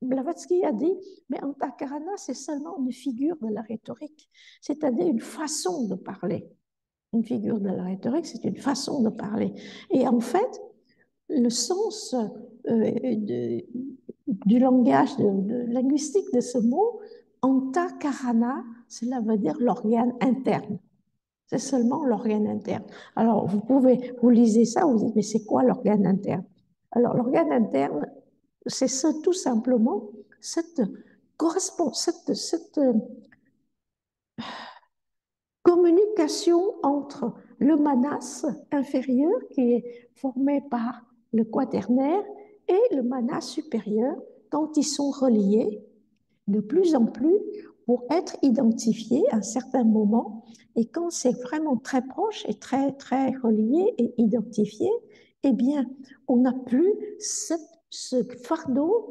Blavatsky a dit, mais Antakarana, c'est seulement une figure de la rhétorique, c'est-à-dire une façon de parler. Une figure de la rhétorique, c'est une façon de parler. Et en fait, le sens du langage linguistique de ce mot, Antakarana, cela veut dire l'organe interne. C'est seulement l'organe interne. Alors, vous lisez ça, vous dites, mais c'est quoi l'organe interne? Alors, l'organe interne, c'est ça, tout simplement cette, cette communication entre le manas inférieur, qui est formé par le quaternaire, et le manas supérieur, quand ils sont reliés de plus en plus pour être identifiés à un certain moment. Et quand c'est vraiment très proche et très, très relié et identifié, eh bien, on n'a plus ce fardeau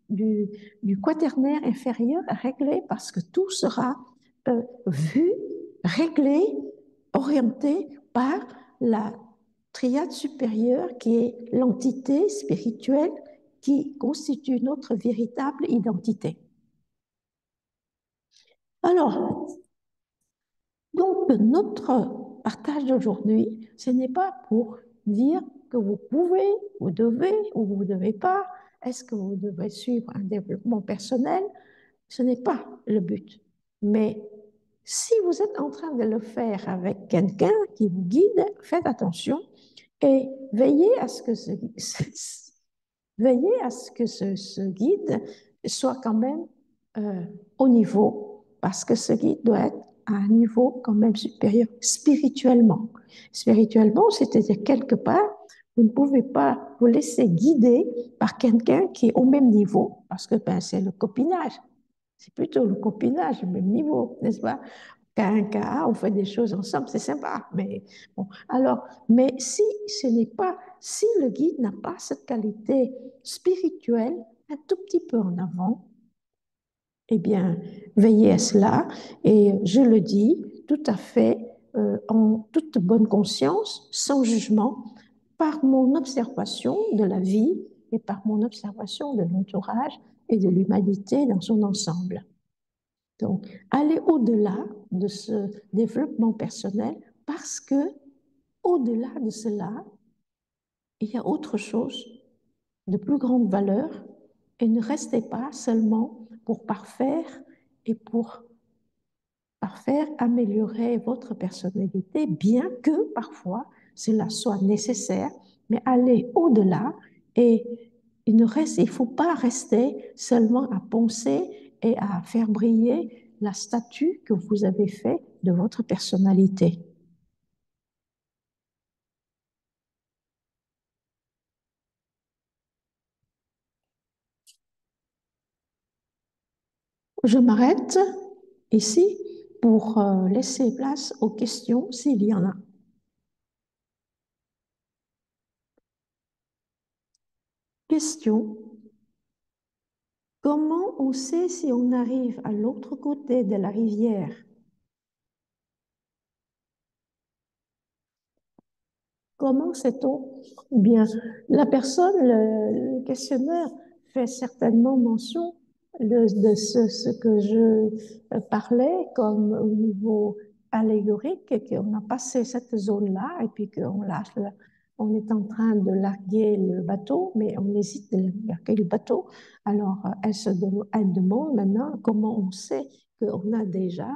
du, du quaternaire inférieur à régler parce que tout sera vu, réglé, orienté par la triade supérieure qui est l'entité spirituelle qui constitue notre véritable identité. Alors, donc, notre partage d'aujourd'hui, ce n'est pas pour dire que vous pouvez, vous devez ou vous ne devez pas, est-ce que vous devez suivre un développement personnel, ce n'est pas le but. Mais si vous êtes en train de le faire avec quelqu'un qui vous guide, faites attention et veillez à ce que veillez à ce que ce guide soit quand même euh, au niveau, parce que ce guide doit être à un niveau quand même supérieur spirituellement. Spirituellement, c'est-à-dire quelque part, vous ne pouvez pas vous laisser guider par quelqu'un qui est au même niveau, parce que ben, c'est le copinage. C'est plutôt le copinage au même niveau, n'est-ce pas? Qu'à un cas, on fait des choses ensemble, c'est sympa. Mais bon, alors, mais si ce n'est pas, si le guide n'a pas cette qualité spirituelle un tout petit peu en avant, eh bien, veillez à cela. Et je le dis tout à fait en toute bonne conscience, sans jugement, par mon observation de la vie et par mon observation de l'entourage et de l'humanité dans son ensemble. Donc, aller au-delà de ce développement personnel parce que au-delà de cela, il y a autre chose de plus grande valeur et ne restez pas seulement pour parfaire et pour parfaire, améliorer votre personnalité, bien que parfois cela soit nécessaire, mais aller au-delà et il ne faut pas rester seulement à penser et à faire briller la statue que vous avez faite de votre personnalité. Je m'arrête ici pour laisser place aux questions s'il y en a. Question. Comment on sait si on arrive à l'autre côté de la rivière? Comment sait-on? Bien, la personne, le questionnaire fait certainement mention de ce que je parlais comme au niveau allégorique, qu'on a passé cette zone-là et puis qu'on lâche, on est en train de larguer le bateau, mais on hésite de larguer le bateau. Alors, elle demande maintenant comment on sait qu'on a déjà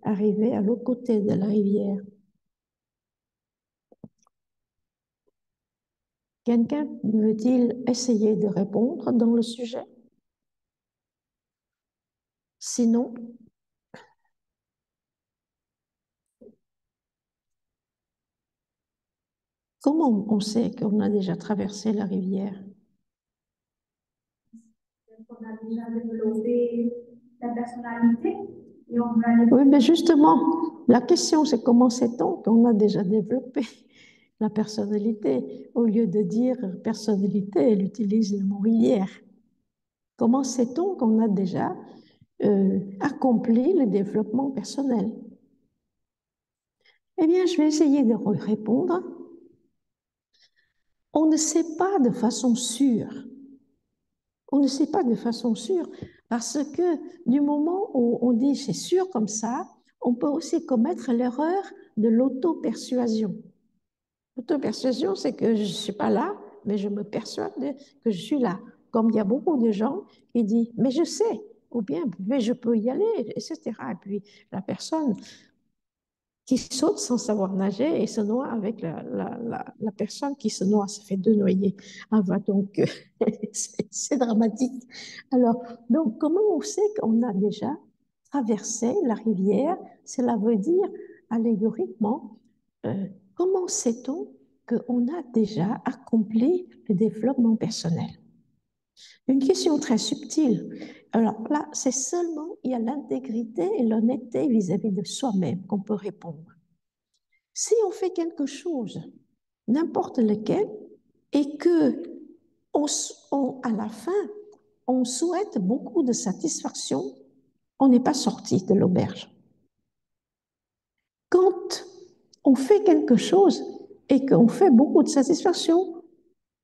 arrivé à l'autre côté de la rivière. Quelqu'un veut-il essayer de répondre dans le sujet? Sinon, comment on sait qu'on a déjà traversé la rivière? a déjà développé la personnalité et on va aller. Oui, mais justement, la question, c'est comment sait-on qu'on a déjà développé la personnalité? Au lieu de dire personnalité, elle utilise le mot hier. Comment sait-on qu'on a déjà accompli le développement personnel? Eh bien, je vais essayer de répondre. On ne sait pas de façon sûre. On ne sait pas de façon sûre parce que du moment où on dit c'est sûr comme ça, on peut aussi commettre l'erreur de l'auto-persuasion. L'auto-persuasion, c'est que je ne suis pas là, mais je me persuade que je suis là. Comme il y a beaucoup de gens qui disent, mais je sais, ou bien, mais je peux y aller, etc. Et puis la personne qui saute sans savoir nager et se noie avec la personne qui se noie. Ça fait deux noyés. Ah, bah, donc, c'est dramatique. Alors, donc, comment on sait qu'on a déjà traversé la rivière? Cela veut dire, allégoriquement, comment sait-on qu'on a déjà accompli le développement personnel? Une question très subtile. Alors là, c'est seulement, il y a l'intégrité et l'honnêteté vis-à-vis de soi-même qu'on peut répondre. Si on fait quelque chose, n'importe lequel, et que à la fin, on souhaite beaucoup de satisfaction, on n'est pas sorti de l'auberge. Quand on fait quelque chose et qu'on fait beaucoup de satisfaction,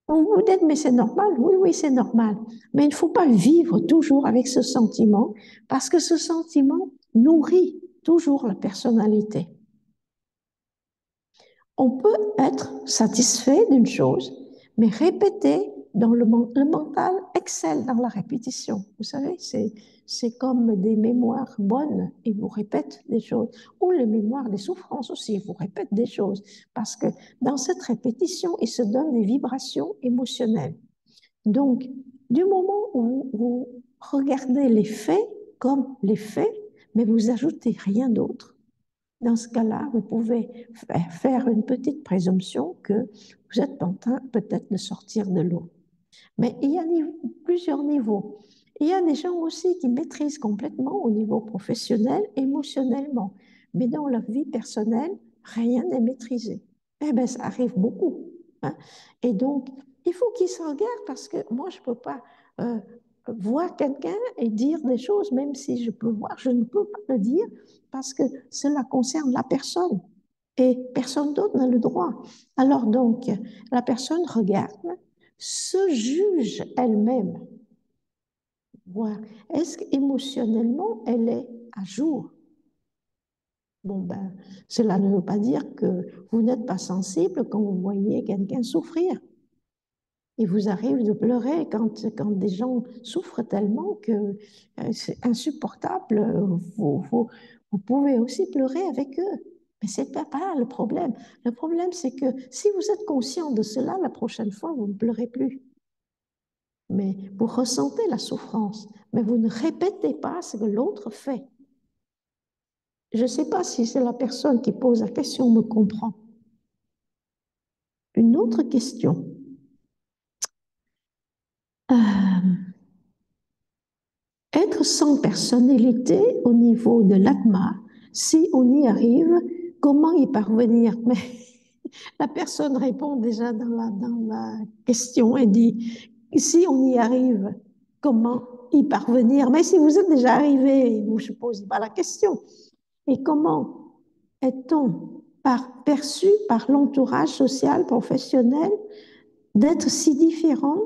on vous dit, mais c'est normal, oui, oui, c'est normal. Mais il ne faut pas vivre toujours avec ce sentiment, parce que ce sentiment nourrit toujours la personnalité. On peut être satisfait d'une chose, mais répéter dans le mental excelle dans la répétition. Vous savez, c'est comme des mémoires bonnes, ils vous répètent des choses, ou les mémoires des souffrances aussi, ils vous répètent des choses, parce que dans cette répétition, ils se donnent des vibrations émotionnelles. Donc, du moment où vous regardez les faits comme les faits, mais vous ajoutez rien d'autre, dans ce cas-là, vous pouvez faire une petite présomption que vous êtes en train peut-être de sortir de l'eau. Mais il y a plusieurs niveaux. Il y a des gens aussi qui maîtrisent complètement au niveau professionnel, émotionnellement. Mais dans leur vie personnelle, rien n'est maîtrisé. Eh bien, ça arrive beaucoup. Hein. Et donc, il faut qu'ils se regardent parce que moi, je ne peux pas voir quelqu'un et dire des choses, même si je peux voir, je ne peux pas le dire parce que cela concerne la personne et personne d'autre n'a le droit. Alors donc, la personne regarde, se juge elle-même, voir est-ce qu'émotionnellement elle est à jour. Bon, ben, cela ne veut pas dire que vous n'êtes pas sensible quand vous voyez quelqu'un souffrir. Il vous arrive de pleurer quand des gens souffrent tellement que c'est insupportable. Vous pouvez aussi pleurer avec eux. Mais ce n'est pas là le problème. Le problème, c'est que si vous êtes conscient de cela, la prochaine fois, vous ne pleurez plus. Mais vous ressentez la souffrance, mais vous ne répétez pas ce que l'autre fait. Je ne sais pas si c'est la personne qui pose la question me comprend. Une autre question. Euh, Être sans personnalité au niveau de l'atma, si on y arrive, comment y parvenir? Mais la personne répond déjà dans la question et dit, si on y arrive, comment y parvenir? Mais si vous êtes déjà arrivé, je ne pose pas la question. Et comment est-on perçu par l'entourage social, professionnel, d'être si différent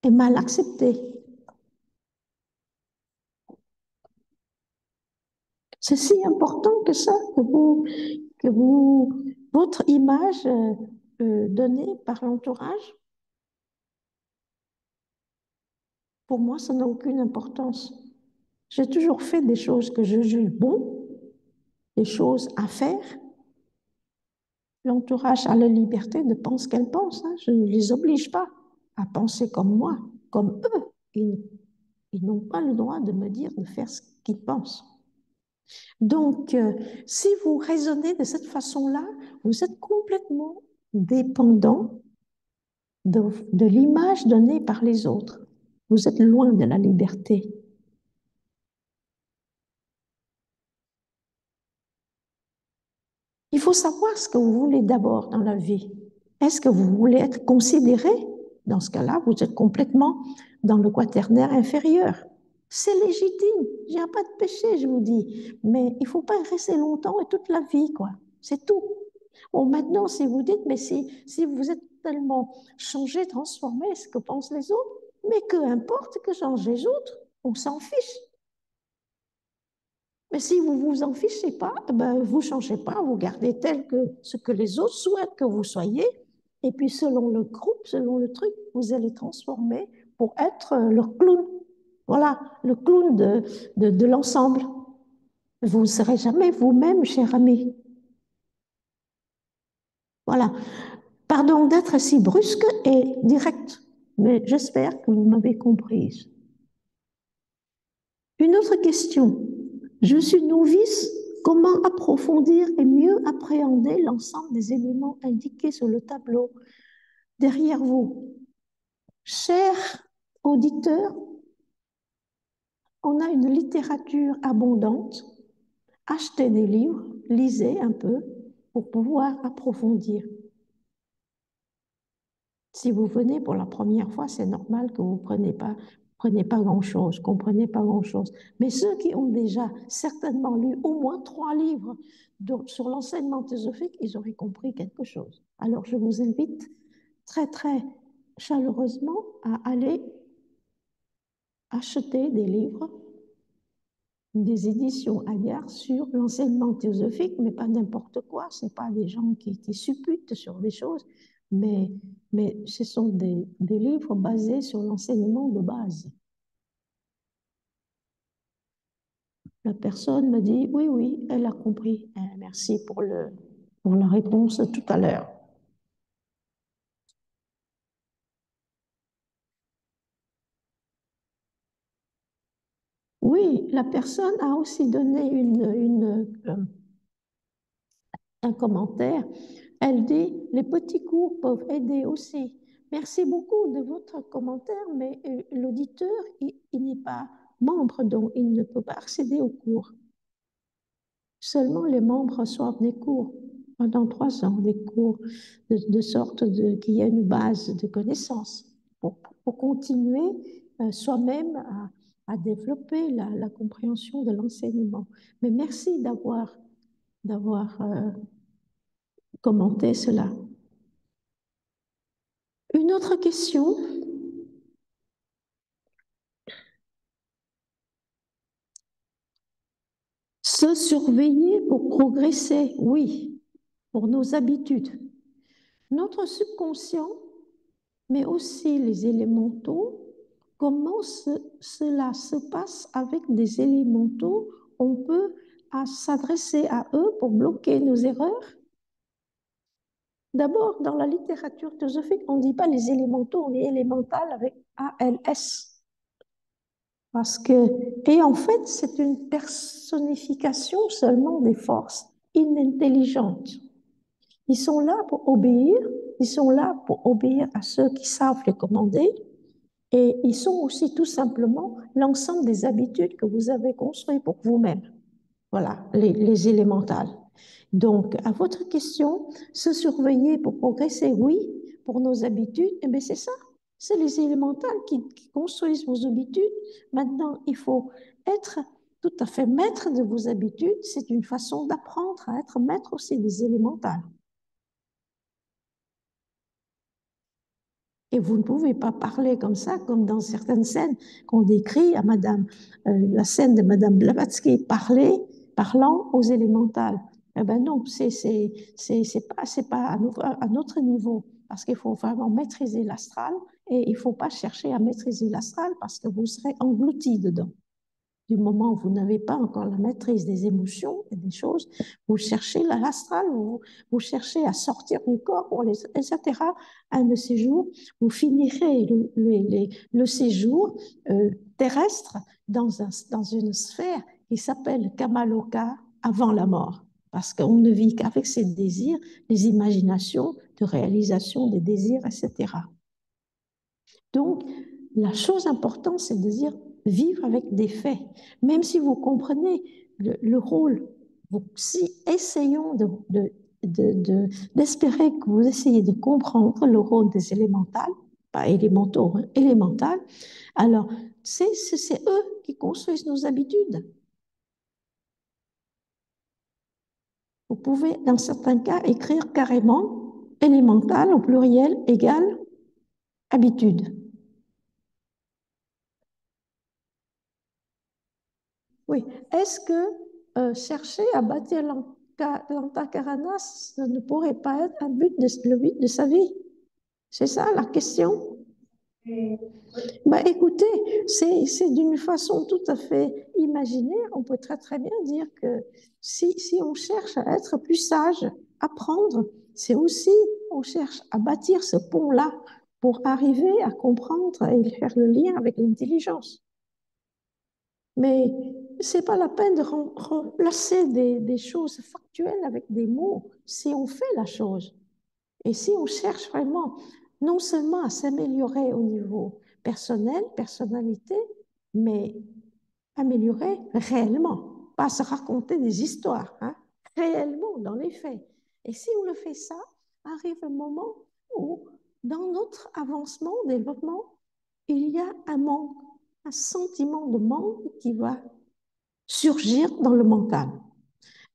et mal accepté? C'est si important que ça, votre image donnée par l'entourage, pour moi, ça n'a aucune importance. J'ai toujours fait des choses que je juge bon, des choses à faire. L'entourage a la liberté de penser ce qu'elle pense. Hein. Je ne les oblige pas à penser comme moi, comme eux. Ils n'ont pas le droit de me dire de faire ce qu'ils pensent. Donc, si vous raisonnez de cette façon-là, vous êtes complètement dépendant de l'image donnée par les autres. Vous êtes loin de la liberté. Il faut savoir ce que vous voulez d'abord dans la vie. Est-ce que vous voulez être considéré? Dans ce cas-là, vous êtes complètement dans le quaternaire inférieur. C'est légitime. Il n'y a pas de péché, je vous dis. Mais il ne faut pas rester longtemps et toute la vie, quoi. C'est tout. Bon, maintenant, si vous dites, mais si vous êtes tellement changé, transformé, ce que pensent les autres, mais que importe que changent les autres, on s'en fiche. Mais si vous ne vous en fichez pas, ben, vous ne changez pas, vous gardez tel que ce que les autres souhaitent que vous soyez. Et puis, selon le groupe, selon le truc, vous allez transformer pour être le clown. Voilà, le clown de l'ensemble. Vous ne serez jamais vous-même, cher ami. Voilà. Pardon d'être si brusque et direct, mais j'espère que vous m'avez comprise. Une autre question. Je suis novice. Comment approfondir et mieux appréhender l'ensemble des éléments indiqués sur le tableau derrière vous? Chers auditeurs, on a une littérature abondante. Achetez des livres, lisez un peu pour pouvoir approfondir. Si vous venez pour la première fois, c'est normal que vous ne preniez pas grand-chose, comprenez pas grand-chose. Mais ceux qui ont déjà certainement lu au moins 3 livres sur l'enseignement théosophique, ils auraient compris quelque chose. Alors, je vous invite très, très chaleureusement à aller acheter des livres, des éditions Aguiar sur l'enseignement théosophique, mais pas n'importe quoi. Ce pas des gens qui supputent sur des choses, mais, mais ce sont des livres basés sur l'enseignement de base. La personne me dit, oui, oui, elle a compris. Merci pour la réponse tout à l'heure. Oui, la personne a aussi donné un commentaire. Elle dit, les petits cours peuvent aider aussi. Merci beaucoup de votre commentaire, mais l'auditeur, il n'est pas membre, donc il ne peut pas accéder aux cours. Seulement les membres reçoivent des cours pendant 3 ans, des cours de sorte qu'il y ait une base de connaissances pour continuer soi-même à développer la compréhension de l'enseignement. Mais merci d'avoir commenté cela. Une autre question. Se surveiller pour progresser, oui, pour nos habitudes. Notre subconscient, mais aussi les élémentaux, comment cela se passe avec des élémentaux? On peut s'adresser à eux pour bloquer nos erreurs. D'abord, dans la littérature théosophique, on ne dit pas les élémentaux, on dit élémental avec ALS. Parce que, et en fait, c'est une personnification seulement des forces inintelligentes. Ils sont là pour obéir, ils sont là pour obéir à ceux qui savent les commander, et ils sont aussi tout simplement l'ensemble des habitudes que vous avez construites pour vous-même. Voilà, les élémentales. Donc, à votre question, se surveiller pour progresser, oui, pour nos habitudes, eh bien c'est ça. C'est les élémentales qui construisent vos habitudes. Maintenant, il faut être tout à fait maître de vos habitudes. C'est une façon d'apprendre à être maître aussi des élémentales. Et vous ne pouvez pas parler comme ça, comme dans certaines scènes qu'on décrit à la scène de Madame Blavatsky, parlant aux élémentales. Eh ben non, c'est pas à notre niveau, parce qu'il faut vraiment maîtriser l'astral, et il ne faut pas chercher à maîtriser l'astral parce que vous serez englouti dedans. Du moment où vous n'avez pas encore la maîtrise des émotions et des choses, vous cherchez l'astral, vous cherchez à sortir du corps, etc. Un de ces jours, vous finirez le séjour terrestre dans une sphère qui s'appelle Kamaloka avant la mort. Parce qu'on ne vit qu'avec ses désirs, les imaginations de réalisation des désirs, etc. Donc, la chose importante, c'est de dire vivre avec des faits. Même si vous comprenez le rôle, si essayons d'espérer que vous essayez de comprendre le rôle des élémentales, pas élémentaux, hein, élémentales, alors c'est eux qui construisent nos habitudes. Vous pouvez, dans certains cas, écrire carrément élémental au pluriel égale habitude. Oui. Est-ce que chercher à bâtir l'Antakarana, ce ne pourrait pas être le but de sa vie? C'est ça la question? Bah, écoutez, c'est d'une façon tout à fait imaginaire. On peut très bien dire que si on cherche à être plus sage, apprendre, c'est aussi, on cherche à bâtir ce pont-là pour arriver à comprendre et faire le lien avec l'intelligence. Mais c'est pas la peine de remplacer des choses factuelles avec des mots si on fait la chose. Et si on cherche vraiment non seulement à s'améliorer au niveau personnel, personnalité, mais améliorer réellement, pas se raconter des histoires, hein, réellement dans les faits. Et si on le fait ça, arrive un moment où, dans notre avancement, développement, il y a un manque, un sentiment de manque qui va surgir dans le mental.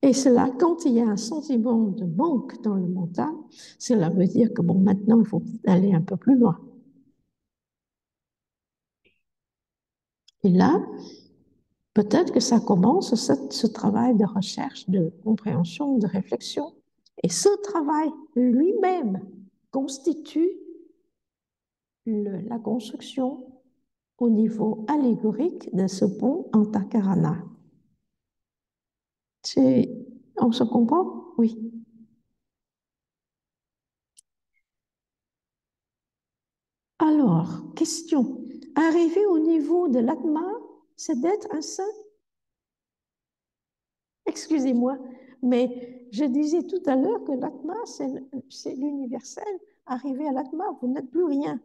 Et cela, quand il y a un sentiment de manque dans le mental, cela veut dire que bon, maintenant, il faut aller un peu plus loin. Et là, peut-être que ça commence, ce travail de recherche, de compréhension, de réflexion. Et ce travail lui-même constitue la construction au niveau allégorique de ce pont Antakarana. On se comprend? Oui. Alors, question. Arriver au niveau de l'Atma, c'est d'être un saint? Excusez-moi, mais je disais tout à l'heure que l'Atma, c'est l'universel. Arriver à l'Atma, vous n'êtes plus rien.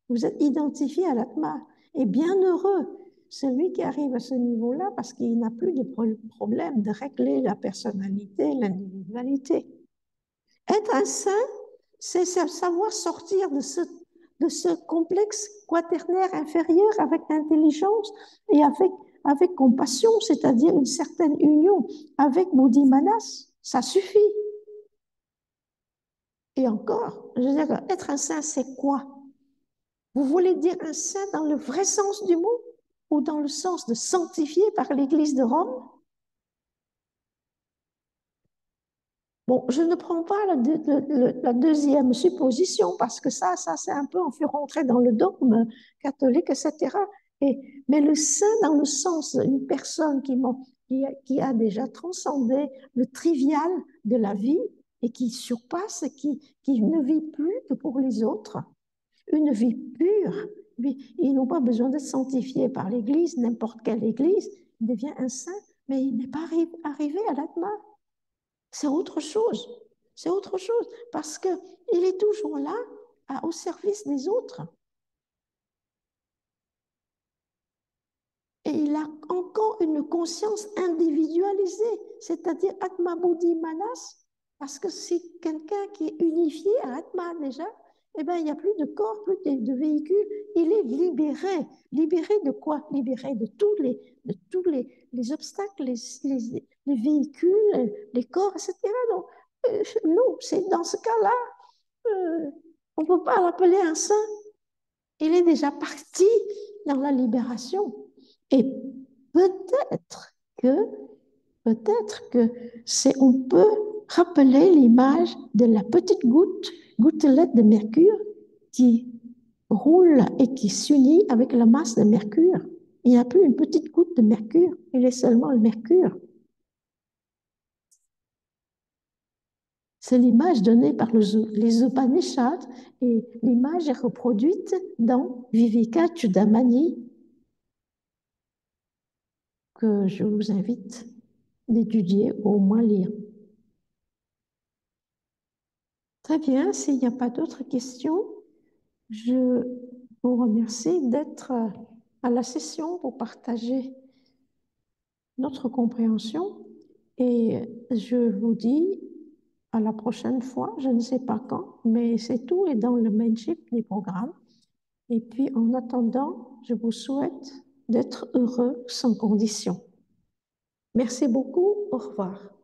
Vous êtes identifié à l'Atma. Et bien heureux, celui qui arrive à ce niveau-là parce qu'il n'a plus de problème de régler la personnalité, l'individualité. Être un saint, c'est savoir sortir de ce complexe quaternaire inférieur avec intelligence et avec compassion, c'est-à-dire une certaine union avec Bodhimanas. Ça suffit. Et encore, je veux dire, être un saint, c'est quoi? Vous voulez dire un saint dans le vrai sens du mot ou dans le sens de sanctifié par l'Église de Rome? Bon, je ne prends pas la deuxième supposition parce que ça c'est un peu, on fait rentrer dans le dogme catholique, etc. Mais le saint dans le sens d'une personne qui a déjà transcendé le trivial de la vie et qui surpasse, qui ne vit plus que pour les autres, une vie pure. Ils n'ont pas besoin d'être sanctifiés par l'Église, n'importe quelle Église. Il devient un saint, mais il n'est pas arrivé à l'atma. C'est autre chose. C'est autre chose parce qu'il est toujours là au service des autres. Et il a encore une conscience individualisée, c'est-à-dire Atma Buddhi Manas, parce que c'est quelqu'un qui est unifié à Atma déjà, eh bien, il n'y a plus de corps, plus de véhicules. Il est libéré. Libéré de quoi? Libéré de tous les obstacles, les véhicules, les corps, etc. Donc, non, c'est dans ce cas-là, on ne peut pas l'appeler un saint. Il est déjà parti dans la libération. Et peut-être que, peut-être que on peut rappeler l'image de la petite gouttelette de mercure qui roule et qui s'unit avec la masse de mercure. Il n'y a plus une petite goutte de mercure, il est seulement le mercure. C'est l'image donnée par les Upanishads et l'image est reproduite dans Viveka Chudamani que je vous invite d'étudier ou au moins lire. Très bien, s'il n'y a pas d'autres questions, je vous remercie d'être à la session pour partager notre compréhension et je vous dis à la prochaine fois, je ne sais pas quand, mais c'est tout est dans le mainship des programmes. Et puis en attendant, je vous souhaite d'être heureux sans condition. Merci beaucoup, au revoir.